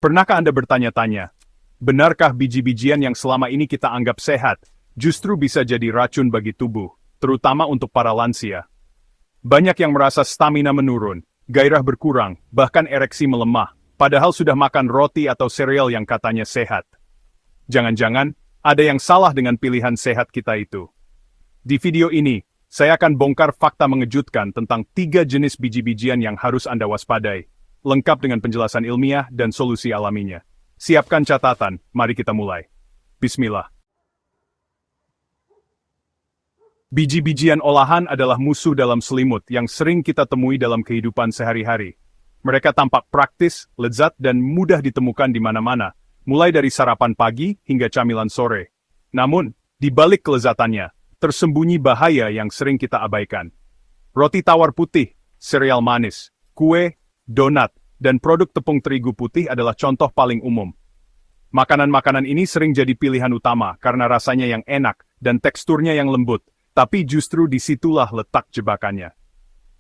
Pernahkah Anda bertanya-tanya, benarkah biji-bijian yang selama ini kita anggap sehat, justru bisa jadi racun bagi tubuh, terutama untuk para lansia? Banyak yang merasa stamina menurun, gairah berkurang, bahkan ereksi melemah, padahal sudah makan roti atau sereal yang katanya sehat. Jangan-jangan, ada yang salah dengan pilihan sehat kita itu. Di video ini, saya akan bongkar fakta mengejutkan tentang 3 jenis biji-bijian yang harus Anda waspadai, lengkap dengan penjelasan ilmiah dan solusi alaminya. Siapkan catatan, mari kita mulai. Bismillah. Biji-bijian olahan adalah musuh dalam selimut yang sering kita temui dalam kehidupan sehari-hari. Mereka tampak praktis, lezat, dan mudah ditemukan di mana-mana, mulai dari sarapan pagi hingga camilan sore. Namun, di balik kelezatannya, tersembunyi bahaya yang sering kita abaikan. Roti tawar putih, sereal manis, kue, donat, dan produk tepung terigu putih adalah contoh paling umum. Makanan-makanan ini sering jadi pilihan utama karena rasanya yang enak dan teksturnya yang lembut, tapi justru disitulah letak jebakannya.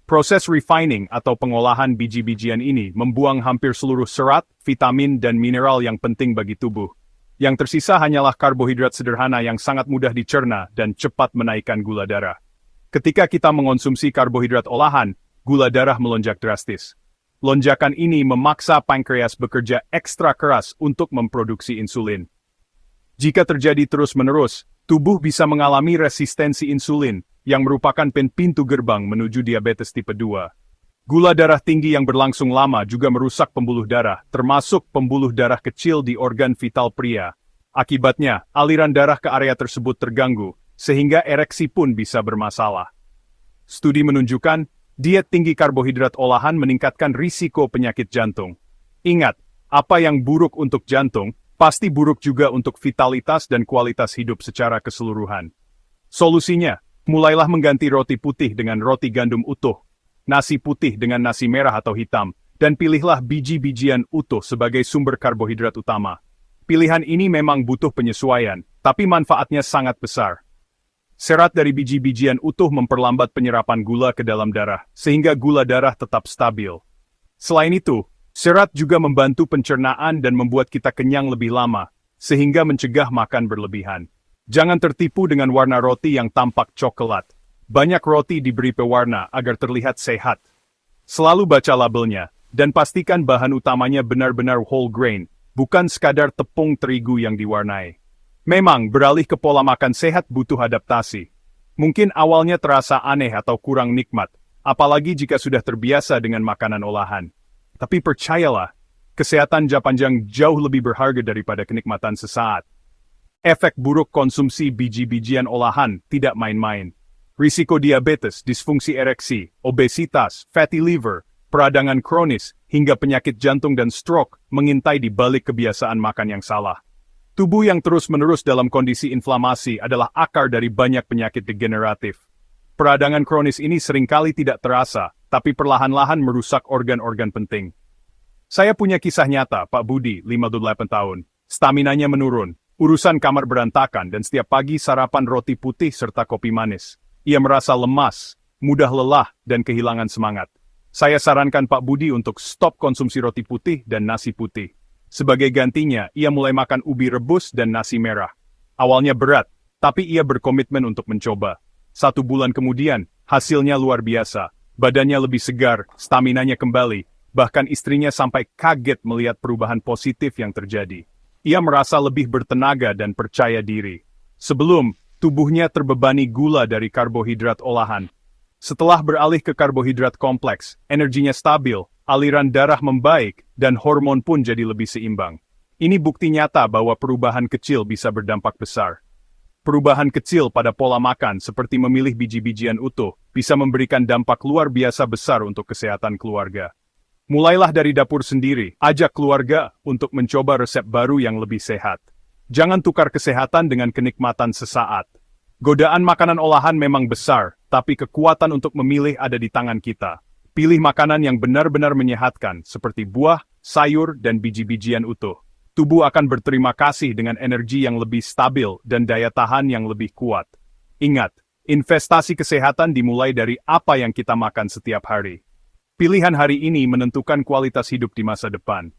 Proses refining atau pengolahan biji-bijian ini membuang hampir seluruh serat, vitamin, dan mineral yang penting bagi tubuh. Yang tersisa hanyalah karbohidrat sederhana yang sangat mudah dicerna dan cepat menaikkan gula darah. Ketika kita mengonsumsi karbohidrat olahan, gula darah melonjak drastis. Lonjakan ini memaksa pankreas bekerja ekstra keras untuk memproduksi insulin. Jika terjadi terus-menerus, tubuh bisa mengalami resistensi insulin, yang merupakan pintu gerbang menuju diabetes tipe 2. Gula darah tinggi yang berlangsung lama juga merusak pembuluh darah, termasuk pembuluh darah kecil di organ vital pria. Akibatnya, aliran darah ke area tersebut terganggu, sehingga ereksi pun bisa bermasalah. Studi menunjukkan, diet tinggi karbohidrat olahan meningkatkan risiko penyakit jantung. Ingat, apa yang buruk untuk jantung, pasti buruk juga untuk vitalitas dan kualitas hidup secara keseluruhan. Solusinya, mulailah mengganti roti putih dengan roti gandum utuh, nasi putih dengan nasi merah atau hitam, dan pilihlah biji-bijian utuh sebagai sumber karbohidrat utama. Pilihan ini memang butuh penyesuaian, tapi manfaatnya sangat besar. Serat dari biji-bijian utuh memperlambat penyerapan gula ke dalam darah, sehingga gula darah tetap stabil. Selain itu, serat juga membantu pencernaan dan membuat kita kenyang lebih lama, sehingga mencegah makan berlebihan. Jangan tertipu dengan warna roti yang tampak coklat. Banyak roti diberi pewarna agar terlihat sehat. Selalu baca labelnya, dan pastikan bahan utamanya benar-benar whole grain, bukan sekadar tepung terigu yang diwarnai. Memang, beralih ke pola makan sehat butuh adaptasi. Mungkin awalnya terasa aneh atau kurang nikmat, apalagi jika sudah terbiasa dengan makanan olahan. Tapi percayalah, kesehatan jangka panjang jauh lebih berharga daripada kenikmatan sesaat. Efek buruk konsumsi biji-bijian olahan tidak main-main. Risiko diabetes, disfungsi ereksi, obesitas, fatty liver, peradangan kronis, hingga penyakit jantung dan stroke mengintai di balik kebiasaan makan yang salah. Tubuh yang terus-menerus dalam kondisi inflamasi adalah akar dari banyak penyakit degeneratif. Peradangan kronis ini seringkali tidak terasa, tapi perlahan-lahan merusak organ-organ penting. Saya punya kisah nyata, Pak Budi, 58 tahun. Staminanya menurun, urusan kamar berantakan dan setiap pagi sarapan roti putih serta kopi manis. Ia merasa lemas, mudah lelah, dan kehilangan semangat. Saya sarankan Pak Budi untuk stop konsumsi roti putih dan nasi putih. Sebagai gantinya, ia mulai makan ubi rebus dan nasi merah. Awalnya berat, tapi ia berkomitmen untuk mencoba. 1 bulan kemudian, hasilnya luar biasa. Badannya lebih segar, staminanya kembali, bahkan istrinya sampai kaget melihat perubahan positif yang terjadi. Ia merasa lebih bertenaga dan percaya diri. Sebelum, tubuhnya terbebani gula dari karbohidrat olahan. Setelah beralih ke karbohidrat kompleks, energinya stabil, aliran darah membaik, dan hormon pun jadi lebih seimbang. Ini bukti nyata bahwa perubahan kecil bisa berdampak besar. Perubahan kecil pada pola makan seperti memilih biji-bijian utuh, bisa memberikan dampak luar biasa besar untuk kesehatan keluarga. Mulailah dari dapur sendiri, ajak keluarga untuk mencoba resep baru yang lebih sehat. Jangan tukar kesehatan dengan kenikmatan sesaat. Godaan makanan olahan memang besar, tapi kekuatan untuk memilih ada di tangan kita. Pilih makanan yang benar-benar menyehatkan, seperti buah, sayur, dan biji-bijian utuh. Tubuh akan berterima kasih dengan energi yang lebih stabil dan daya tahan yang lebih kuat. Ingat, investasi kesehatan dimulai dari apa yang kita makan setiap hari. Pilihan hari ini menentukan kualitas hidup di masa depan.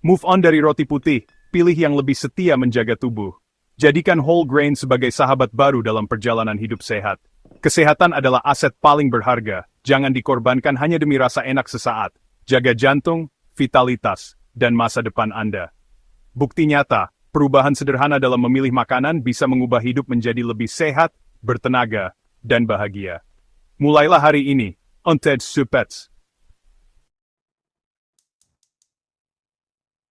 Move on dari roti putih, pilih yang lebih setia menjaga tubuh. Jadikan whole grain sebagai sahabat baru dalam perjalanan hidup sehat. Kesehatan adalah aset paling berharga, jangan dikorbankan hanya demi rasa enak sesaat. Jaga jantung, vitalitas, dan masa depan Anda. Bukti nyata, perubahan sederhana dalam memilih makanan bisa mengubah hidup menjadi lebih sehat, bertenaga, dan bahagia. Mulailah hari ini, Onted Supets.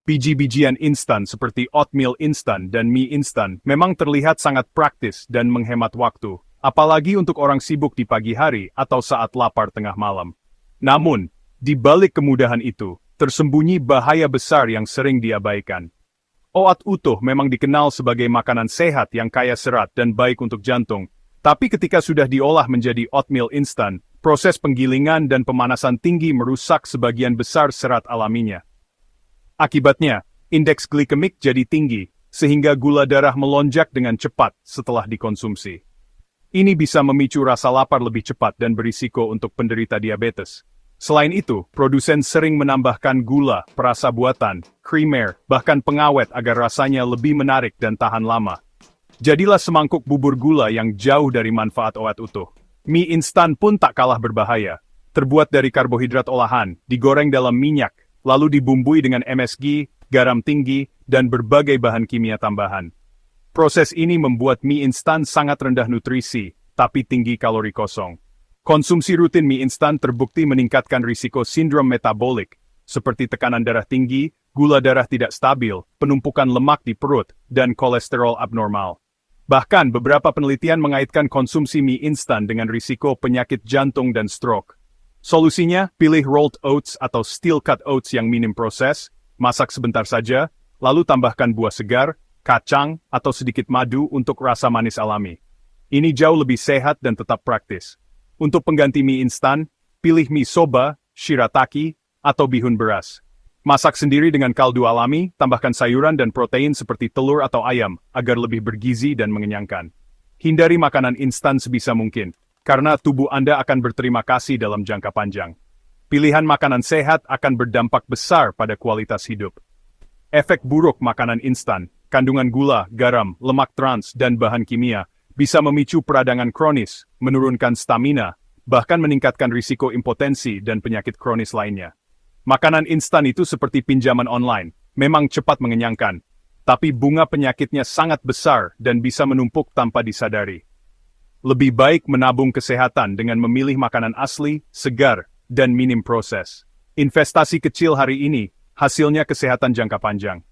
Biji-bijian instan seperti oatmeal instan dan mie instan memang terlihat sangat praktis dan menghemat waktu, apalagi untuk orang sibuk di pagi hari atau saat lapar tengah malam. Namun, di balik kemudahan itu, tersembunyi bahaya besar yang sering diabaikan. Oat utuh memang dikenal sebagai makanan sehat yang kaya serat dan baik untuk jantung, tapi ketika sudah diolah menjadi oatmeal instan, proses penggilingan dan pemanasan tinggi merusak sebagian besar serat alaminya. Akibatnya, indeks glikemik jadi tinggi, sehingga gula darah melonjak dengan cepat setelah dikonsumsi. Ini bisa memicu rasa lapar lebih cepat dan berisiko untuk penderita diabetes. Selain itu, produsen sering menambahkan gula, perasa buatan, creamer, bahkan pengawet agar rasanya lebih menarik dan tahan lama. Jadilah semangkuk bubur gula yang jauh dari manfaat oat utuh. Mie instan pun tak kalah berbahaya. Terbuat dari karbohidrat olahan, digoreng dalam minyak, lalu dibumbui dengan MSG, garam tinggi, dan berbagai bahan kimia tambahan. Proses ini membuat mie instan sangat rendah nutrisi, tapi tinggi kalori kosong. Konsumsi rutin mie instan terbukti meningkatkan risiko sindrom metabolik, seperti tekanan darah tinggi, gula darah tidak stabil, penumpukan lemak di perut, dan kolesterol abnormal. Bahkan beberapa penelitian mengaitkan konsumsi mie instan dengan risiko penyakit jantung dan stroke. Solusinya, pilih rolled oats atau steel cut oats yang minim proses, masak sebentar saja, lalu tambahkan buah segar, kacang, atau sedikit madu untuk rasa manis alami. Ini jauh lebih sehat dan tetap praktis. Untuk pengganti mie instan, pilih mie soba, shirataki, atau bihun beras. Masak sendiri dengan kaldu alami, tambahkan sayuran dan protein seperti telur atau ayam, agar lebih bergizi dan mengenyangkan. Hindari makanan instan sebisa mungkin, karena tubuh Anda akan berterima kasih dalam jangka panjang. Pilihan makanan sehat akan berdampak besar pada kualitas hidup. Efek buruk makanan instan, kandungan gula, garam, lemak trans, dan bahan kimia, bisa memicu peradangan kronis, menurunkan stamina, bahkan meningkatkan risiko impotensi dan penyakit kronis lainnya. Makanan instan itu seperti pinjaman online, memang cepat mengenyangkan, tapi bunga penyakitnya sangat besar dan bisa menumpuk tanpa disadari. Lebih baik menabung kesehatan dengan memilih makanan asli, segar, dan minim proses. Investasi kecil hari ini, hasilnya kesehatan jangka panjang.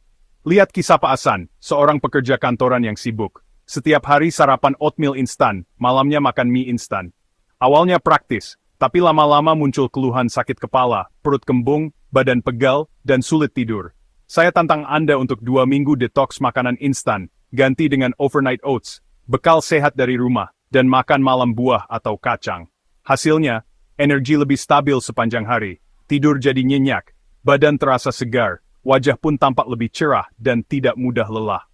Lihat kisah Pak Hasan, seorang pekerja kantoran yang sibuk. Setiap hari sarapan oatmeal instan, malamnya makan mie instan. Awalnya praktis, tapi lama-lama muncul keluhan sakit kepala, perut kembung, badan pegal, dan sulit tidur. Saya tantang Anda untuk 2 minggu detoks makanan instan, ganti dengan overnight oats, bekal sehat dari rumah, dan makan malam buah atau kacang. Hasilnya, energi lebih stabil sepanjang hari, tidur jadi nyenyak, badan terasa segar, wajah pun tampak lebih cerah dan tidak mudah lelah.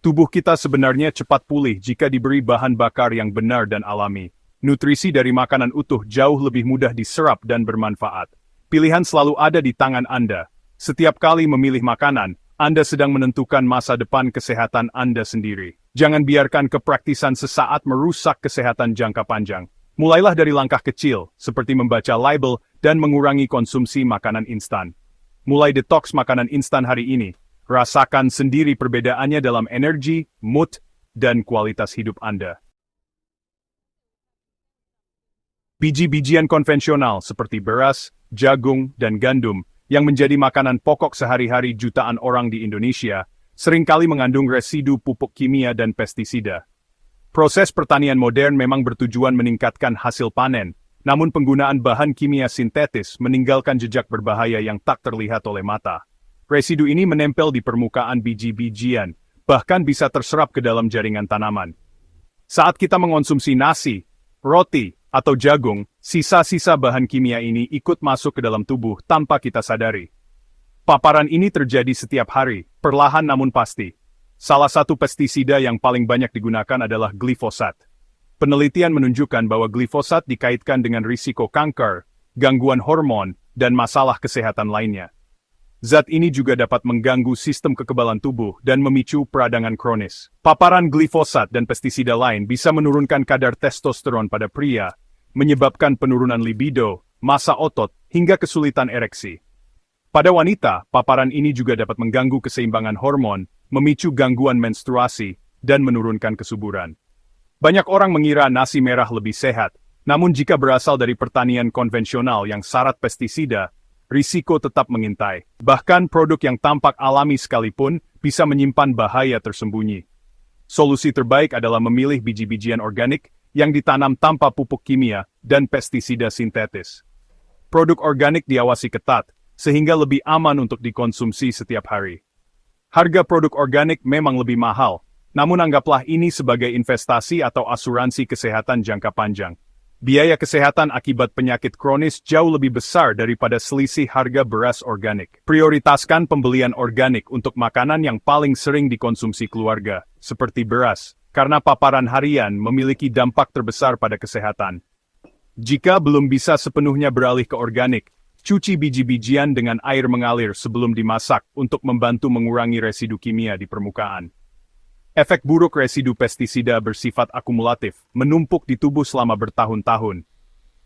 Tubuh kita sebenarnya cepat pulih jika diberi bahan bakar yang benar dan alami. Nutrisi dari makanan utuh jauh lebih mudah diserap dan bermanfaat. Pilihan selalu ada di tangan Anda. Setiap kali memilih makanan, Anda sedang menentukan masa depan kesehatan Anda sendiri. Jangan biarkan kepraktisan sesaat merusak kesehatan jangka panjang. Mulailah dari langkah kecil, seperti membaca label dan mengurangi konsumsi makanan instan. Mulai detoks makanan instan hari ini. Rasakan sendiri perbedaannya dalam energi, mood, dan kualitas hidup Anda. Biji-bijian konvensional seperti beras, jagung, dan gandum yang menjadi makanan pokok sehari-hari jutaan orang di Indonesia, seringkali mengandung residu pupuk kimia dan pestisida. Proses pertanian modern memang bertujuan meningkatkan hasil panen, namun penggunaan bahan kimia sintetis meninggalkan jejak berbahaya yang tak terlihat oleh mata. Residu ini menempel di permukaan biji-bijian, bahkan bisa terserap ke dalam jaringan tanaman. Saat kita mengonsumsi nasi, roti, atau jagung, sisa-sisa bahan kimia ini ikut masuk ke dalam tubuh tanpa kita sadari. Paparan ini terjadi setiap hari, perlahan namun pasti. Salah satu pestisida yang paling banyak digunakan adalah glifosat. Penelitian menunjukkan bahwa glifosat dikaitkan dengan risiko kanker, gangguan hormon, dan masalah kesehatan lainnya. Zat ini juga dapat mengganggu sistem kekebalan tubuh dan memicu peradangan kronis. Paparan glifosat dan pestisida lain bisa menurunkan kadar testosteron pada pria, menyebabkan penurunan libido, massa otot, hingga kesulitan ereksi. Pada wanita, paparan ini juga dapat mengganggu keseimbangan hormon, memicu gangguan menstruasi, dan menurunkan kesuburan. Banyak orang mengira nasi merah lebih sehat, namun jika berasal dari pertanian konvensional yang syarat pestisida, risiko tetap mengintai. Bahkan produk yang tampak alami sekalipun bisa menyimpan bahaya tersembunyi. Solusi terbaik adalah memilih biji-bijian organik yang ditanam tanpa pupuk kimia dan pestisida sintetis. Produk organik diawasi ketat, sehingga lebih aman untuk dikonsumsi setiap hari. Harga produk organik memang lebih mahal, namun anggaplah ini sebagai investasi atau asuransi kesehatan jangka panjang. Biaya kesehatan akibat penyakit kronis jauh lebih besar daripada selisih harga beras organik. Prioritaskan pembelian organik untuk makanan yang paling sering dikonsumsi keluarga, seperti beras, karena paparan harian memiliki dampak terbesar pada kesehatan. Jika belum bisa sepenuhnya beralih ke organik, cuci biji-bijian dengan air mengalir sebelum dimasak untuk membantu mengurangi residu kimia di permukaan. Efek buruk residu pestisida bersifat akumulatif, menumpuk di tubuh selama bertahun-tahun.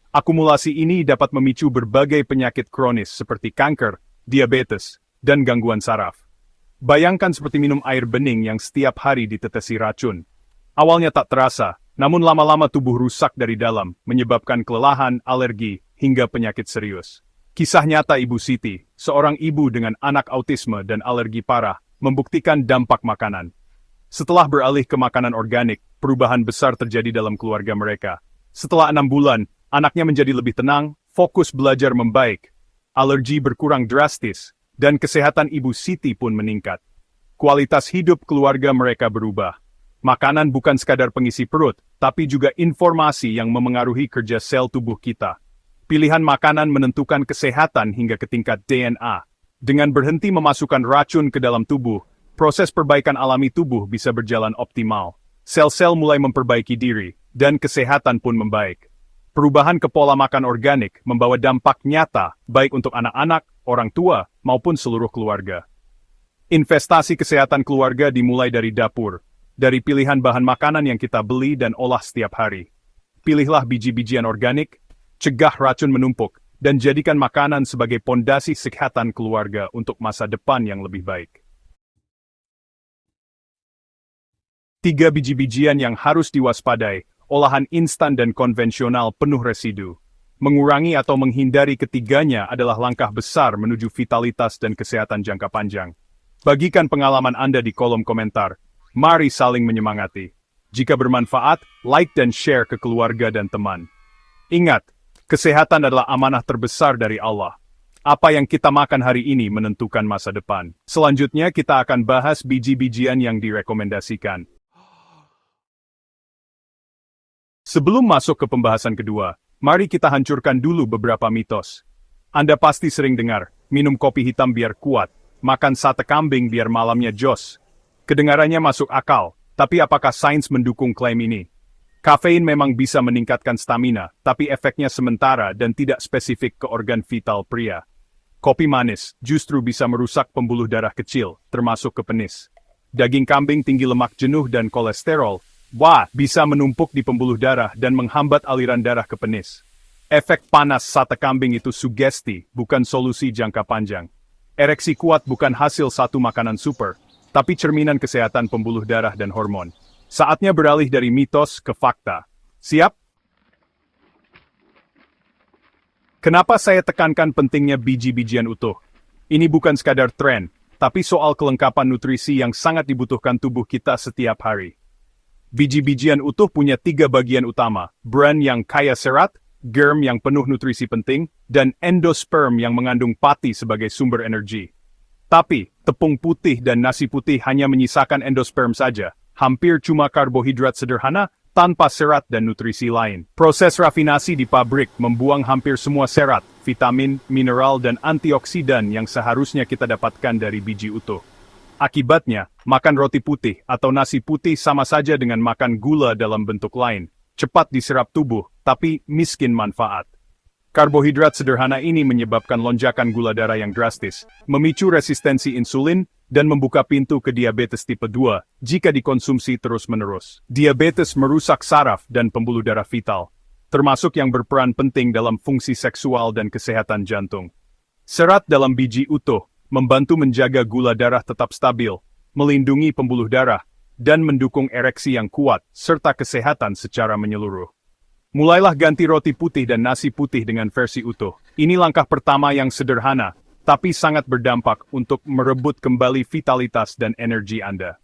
Akumulasi ini dapat memicu berbagai penyakit kronis seperti kanker, diabetes, dan gangguan saraf. Bayangkan seperti minum air bening yang setiap hari ditetesi racun. Awalnya tak terasa, namun lama-lama tubuh rusak dari dalam, menyebabkan kelelahan, alergi, hingga penyakit serius. Kisah nyata Ibu Siti, seorang ibu dengan anak autisme dan alergi parah, membuktikan dampak makanan. Setelah beralih ke makanan organik, perubahan besar terjadi dalam keluarga mereka. Setelah 6 bulan, anaknya menjadi lebih tenang, fokus belajar membaik, alergi berkurang drastis, dan kesehatan Ibu Siti pun meningkat. Kualitas hidup keluarga mereka berubah. Makanan bukan sekadar pengisi perut, tapi juga informasi yang memengaruhi kerja sel tubuh kita. Pilihan makanan menentukan kesehatan hingga ke tingkat DNA. Dengan berhenti memasukkan racun ke dalam tubuh, proses perbaikan alami tubuh bisa berjalan optimal. Sel-sel mulai memperbaiki diri, dan kesehatan pun membaik. Perubahan ke pola makan organik membawa dampak nyata, baik untuk anak-anak, orang tua, maupun seluruh keluarga. Investasi kesehatan keluarga dimulai dari dapur, dari pilihan bahan makanan yang kita beli dan olah setiap hari. Pilihlah biji-bijian organik, cegah racun menumpuk, dan jadikan makanan sebagai pondasi kesehatan keluarga untuk masa depan yang lebih baik. 3 biji-bijian yang harus diwaspadai, olahan instan dan konvensional penuh residu. Mengurangi atau menghindari ketiganya adalah langkah besar menuju vitalitas dan kesehatan jangka panjang. Bagikan pengalaman Anda di kolom komentar. Mari saling menyemangati. Jika bermanfaat, like dan share ke keluarga dan teman. Ingat, kesehatan adalah amanah terbesar dari Allah. Apa yang kita makan hari ini menentukan masa depan. Selanjutnya kita akan bahas biji-bijian yang direkomendasikan. Sebelum masuk ke pembahasan kedua, mari kita hancurkan dulu beberapa mitos. Anda pasti sering dengar, minum kopi hitam biar kuat, makan sate kambing biar malamnya jos. Kedengarannya masuk akal, tapi apakah sains mendukung klaim ini? Kafein memang bisa meningkatkan stamina, tapi efeknya sementara dan tidak spesifik ke organ vital pria. Kopi manis justru bisa merusak pembuluh darah kecil, termasuk ke penis. Daging kambing tinggi lemak jenuh dan kolesterol, bisa menumpuk di pembuluh darah dan menghambat aliran darah ke penis. Efek panas sate kambing itu sugesti, bukan solusi jangka panjang. Ereksi kuat bukan hasil satu makanan super, tapi cerminan kesehatan pembuluh darah dan hormon. Saatnya beralih dari mitos ke fakta. Siap? Kenapa saya tekankan pentingnya biji-bijian utuh? Ini bukan sekadar tren, tapi soal kelengkapan nutrisi yang sangat dibutuhkan tubuh kita setiap hari. Biji-bijian utuh punya 3 bagian utama, bran yang kaya serat, germ yang penuh nutrisi penting, dan endosperm yang mengandung pati sebagai sumber energi. Tapi, tepung putih dan nasi putih hanya menyisakan endosperm saja, hampir cuma karbohidrat sederhana, tanpa serat dan nutrisi lain. Proses rafinasi di pabrik membuang hampir semua serat, vitamin, mineral dan antioksidan yang seharusnya kita dapatkan dari biji utuh. Akibatnya, makan roti putih atau nasi putih sama saja dengan makan gula dalam bentuk lain. Cepat diserap tubuh, tapi miskin manfaat. Karbohidrat sederhana ini menyebabkan lonjakan gula darah yang drastis, memicu resistensi insulin, dan membuka pintu ke diabetes tipe 2 jika dikonsumsi terus-menerus. Diabetes merusak saraf dan pembuluh darah vital, termasuk yang berperan penting dalam fungsi seksual dan kesehatan jantung. Serat dalam biji utuh membantu menjaga gula darah tetap stabil, melindungi pembuluh darah, dan mendukung ereksi yang kuat serta kesehatan secara menyeluruh. Mulailah ganti roti putih dan nasi putih dengan versi utuh. Ini langkah pertama yang sederhana, tapi sangat berdampak untuk merebut kembali vitalitas dan energi Anda.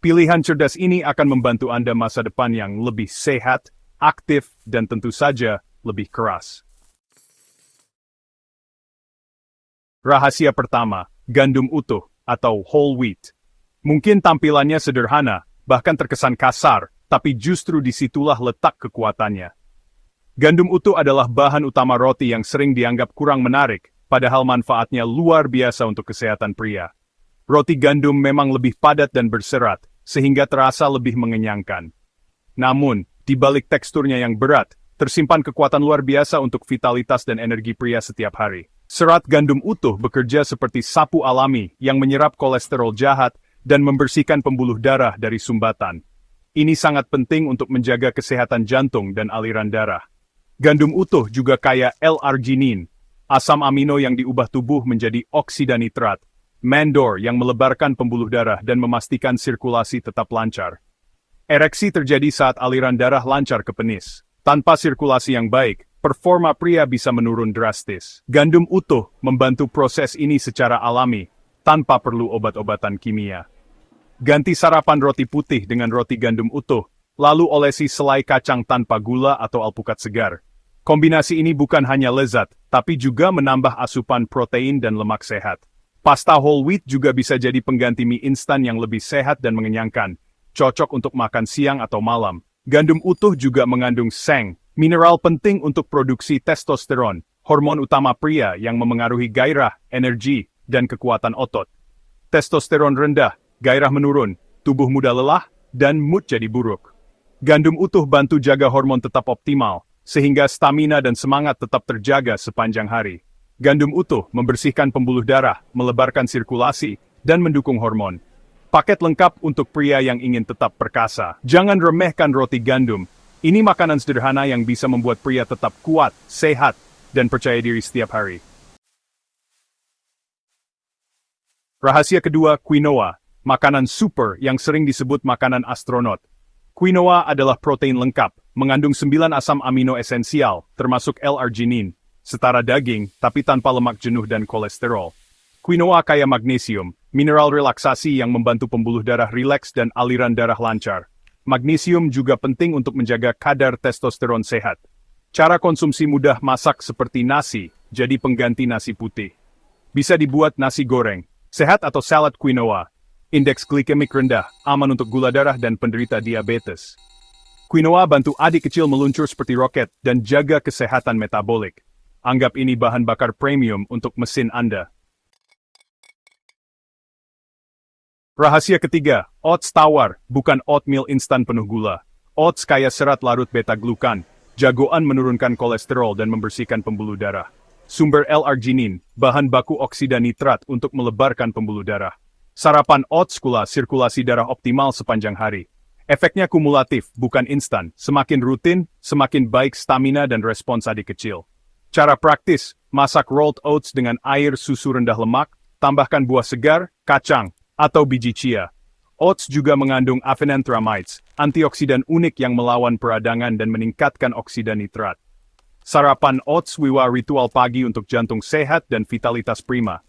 Pilihan cerdas ini akan membantu Anda masa depan yang lebih sehat, aktif, dan tentu saja lebih keras. Rahasia pertama, gandum utuh atau whole wheat. Mungkin tampilannya sederhana, bahkan terkesan kasar, tapi justru disitulah letak kekuatannya. Gandum utuh adalah bahan utama roti yang sering dianggap kurang menarik, padahal manfaatnya luar biasa untuk kesehatan pria. Roti gandum memang lebih padat dan berserat, sehingga terasa lebih mengenyangkan. Namun, di balik teksturnya yang berat, tersimpan kekuatan luar biasa untuk vitalitas dan energi pria setiap hari. Serat gandum utuh bekerja seperti sapu alami yang menyerap kolesterol jahat dan membersihkan pembuluh darah dari sumbatan. Ini sangat penting untuk menjaga kesehatan jantung dan aliran darah. Gandum utuh juga kaya L-arginin, asam amino yang diubah tubuh menjadi oksida nitrat, mandor yang melebarkan pembuluh darah dan memastikan sirkulasi tetap lancar. Ereksi terjadi saat aliran darah lancar ke penis. Tanpa sirkulasi yang baik, performa pria bisa menurun drastis. Gandum utuh membantu proses ini secara alami, tanpa perlu obat-obatan kimia. Ganti sarapan roti putih dengan roti gandum utuh, lalu olesi selai kacang tanpa gula atau alpukat segar. Kombinasi ini bukan hanya lezat, tapi juga menambah asupan protein dan lemak sehat. Pasta whole wheat juga bisa jadi pengganti mie instan yang lebih sehat dan mengenyangkan, cocok untuk makan siang atau malam. Gandum utuh juga mengandung seng, mineral penting untuk produksi testosteron, hormon utama pria yang memengaruhi gairah, energi, dan kekuatan otot. Testosteron rendah, gairah menurun, tubuh mudah lelah, dan mood jadi buruk. Gandum utuh bantu jaga hormon tetap optimal, sehingga stamina dan semangat tetap terjaga sepanjang hari. Gandum utuh membersihkan pembuluh darah, melebarkan sirkulasi, dan mendukung hormon. Paket lengkap untuk pria yang ingin tetap perkasa. Jangan remehkan roti gandum. Ini makanan sederhana yang bisa membuat pria tetap kuat, sehat, dan percaya diri setiap hari. Rahasia kedua, quinoa, makanan super yang sering disebut makanan astronot. Quinoa adalah protein lengkap, mengandung 9 asam amino esensial, termasuk L-arginin, setara daging, tapi tanpa lemak jenuh dan kolesterol. Quinoa kaya magnesium, mineral relaksasi yang membantu pembuluh darah rileks dan aliran darah lancar. Magnesium juga penting untuk menjaga kadar testosteron sehat. Cara konsumsi mudah masak seperti nasi, jadi pengganti nasi putih. Bisa dibuat nasi goreng, sehat atau salad quinoa. Indeks glikemik rendah, aman untuk gula darah dan penderita diabetes. Quinoa bantu adik kecil meluncur seperti roket dan jaga kesehatan metabolik. Anggap ini bahan bakar premium untuk mesin Anda. Rahasia ketiga, oats tawar, bukan oatmeal instan penuh gula. Oats kaya serat larut beta-glukan, jagoan menurunkan kolesterol dan membersihkan pembuluh darah. Sumber L-arginin, bahan baku oksida nitrat untuk melebarkan pembuluh darah. Sarapan oats sirkulasi darah optimal sepanjang hari. Efeknya kumulatif, bukan instan. Semakin rutin, semakin baik stamina dan respons adik kecil. Cara praktis, masak rolled oats dengan air susu rendah lemak, tambahkan buah segar, kacang, atau biji chia. Oats juga mengandung avenanthramides, antioksidan unik yang melawan peradangan dan meningkatkan oksida nitrat. Sarapan oats wiwa ritual pagi untuk jantung sehat dan vitalitas prima.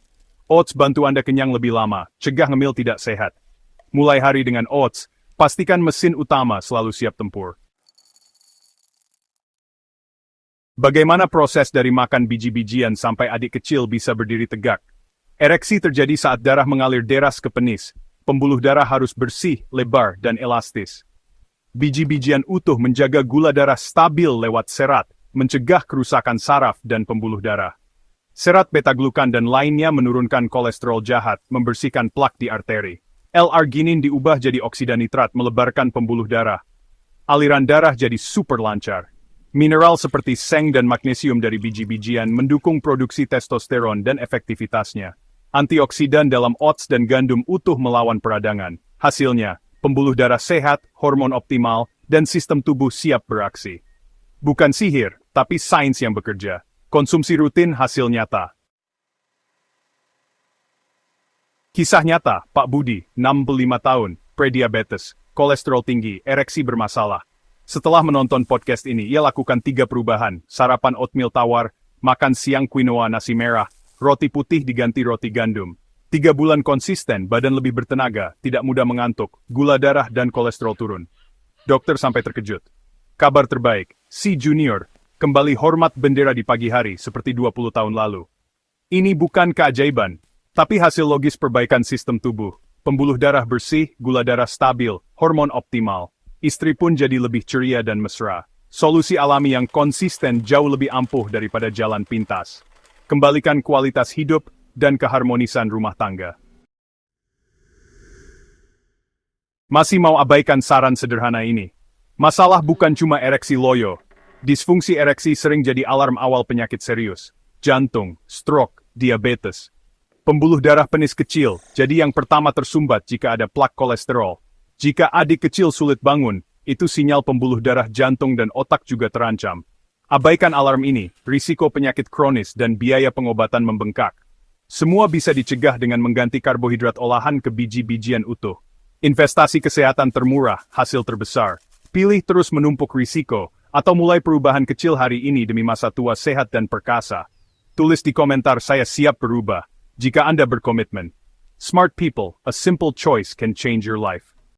Oats bantu Anda kenyang lebih lama, cegah ngemil tidak sehat. Mulai hari dengan oats, pastikan mesin utama selalu siap tempur. Bagaimana proses dari makan biji-bijian sampai adik kecil bisa berdiri tegak? Ereksi terjadi saat darah mengalir deras ke penis. Pembuluh darah harus bersih, lebar, dan elastis. Biji-bijian utuh menjaga gula darah stabil lewat serat, mencegah kerusakan saraf dan pembuluh darah. Serat beta-glukan dan lainnya menurunkan kolesterol jahat, membersihkan plak di arteri. L-arginin diubah jadi oksida nitrat, melebarkan pembuluh darah. Aliran darah jadi super lancar. Mineral seperti seng dan magnesium dari biji-bijian mendukung produksi testosteron dan efektivitasnya. Antioksidan dalam oats dan gandum utuh melawan peradangan. Hasilnya, pembuluh darah sehat, hormon optimal, dan sistem tubuh siap beraksi. Bukan sihir, tapi sains yang bekerja. Konsumsi rutin hasil nyata. Kisah nyata, Pak Budi, 65 tahun, prediabetes, kolesterol tinggi, ereksi bermasalah. Setelah menonton podcast ini, ia lakukan 3 perubahan, sarapan oatmeal tawar, makan siang quinoa nasi merah, roti putih diganti roti gandum. 3 bulan konsisten, badan lebih bertenaga, tidak mudah mengantuk, gula darah dan kolesterol turun. Dokter sampai terkejut. Kabar terbaik, si Junior, kembali hormat bendera di pagi hari seperti 20 tahun lalu. Ini bukan keajaiban, tapi hasil logis perbaikan sistem tubuh. Pembuluh darah bersih, gula darah stabil, hormon optimal. Istri pun jadi lebih ceria dan mesra. Solusi alami yang konsisten jauh lebih ampuh daripada jalan pintas. Kembalikan kualitas hidup dan keharmonisan rumah tangga. Masih mau abaikan saran sederhana ini? Masalah bukan cuma ereksi loyo. Disfungsi ereksi sering jadi alarm awal penyakit serius. Jantung, stroke, diabetes. Pembuluh darah penis kecil, jadi yang pertama tersumbat jika ada plak kolesterol. Jika adik kecil sulit bangun, itu sinyal pembuluh darah jantung dan otak juga terancam. Abaikan alarm ini, risiko penyakit kronis dan biaya pengobatan membengkak. Semua bisa dicegah dengan mengganti karbohidrat olahan ke biji-bijian utuh. Investasi kesehatan termurah, hasil terbesar. Pilih terus menumpuk risiko, atau mulai perubahan kecil hari ini demi masa tua sehat dan perkasa. Tulis di komentar saya siap berubah, jika Anda berkomitmen. Smart people, a simple choice can change your life.